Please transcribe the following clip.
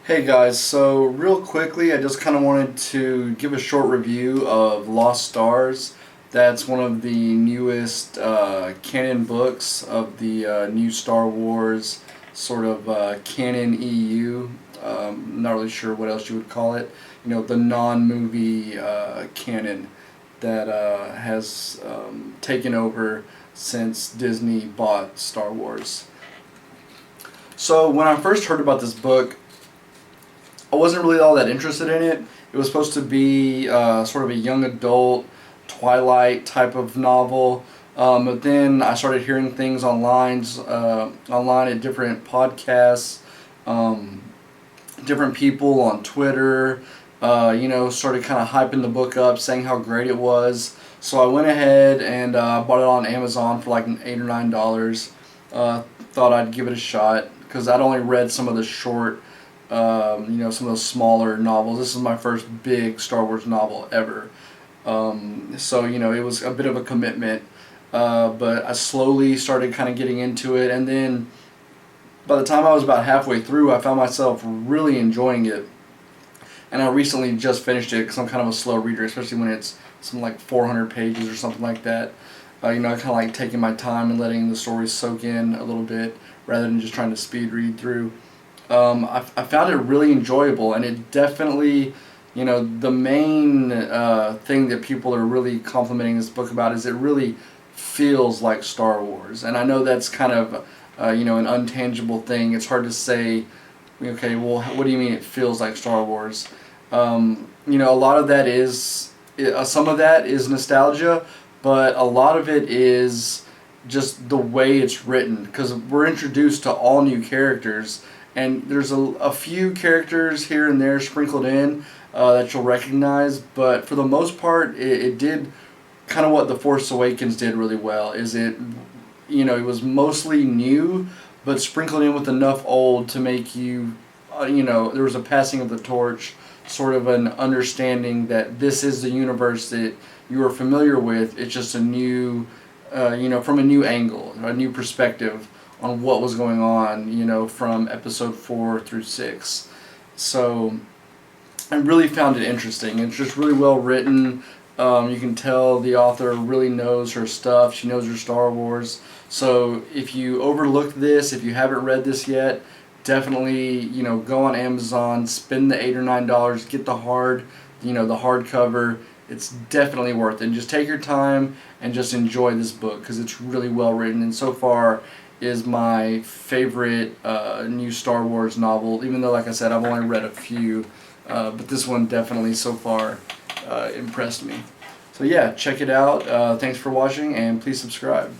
Hey guys, so real quickly, I just kind of wanted to give a short review of Lost Stars. That's one of the newest canon books of the new Star Wars sort of canon EU. Not really sure what else you would call it. You know, the non-movie canon that has taken over since Disney bought Star Wars. So when I first heard about this book, I wasn't really all that interested in it. It was supposed to be sort of a young adult Twilight type of novel, but then I started hearing things online at different podcasts, um, different people on Twitter. Started kind of hyping the book up, saying how great it was. So I went ahead and bought it on Amazon for like $8 or $9. Thought I'd give it a shot because I'd only read some of the short some of those smaller novels. This is my first big Star Wars novel ever. It was a bit of a commitment, but I slowly started kind of getting into it, and then by the time I was about halfway through, I found myself really enjoying it. And I recently just finished it because I'm kind of a slow reader, especially when it's something like 400 pages or something like that. I kind of like taking my time and letting the story soak in a little bit rather than just trying to speed read through. I found it really enjoyable, and it definitely, the main thing that people are really complimenting this book about is it really feels like Star Wars. And I know that's kind of, an untangible thing. It's hard to say, okay, well, what do you mean it feels like Star Wars? A lot of that is, some of that is nostalgia, but a lot of it is just the way it's written, because we're introduced to all new characters. And there's a few characters here and there sprinkled in that you'll recognize, but for the most part, it did kind of what The Force Awakens did really well. It was mostly new, but sprinkled in with enough old to make you, there was a passing of the torch, sort of an understanding that this is the universe that you are familiar with. It's just a new, from a new angle, a new perspective on what was going on, from episode 4 through 6. So I really found it interesting. It's just really well written. You can tell the author really knows her stuff. She knows her Star Wars. So if you overlooked this, if you haven't read this yet, definitely, go on Amazon, spend the $8 or $9, get the hardcover. It's definitely worth it. Just take your time and just enjoy this book because it's really well written, and so far is my favorite new Star Wars novel, even though, like I said, I've only read a few, but this one definitely so far impressed me. So yeah, check it out. Thanks for watching, and please subscribe.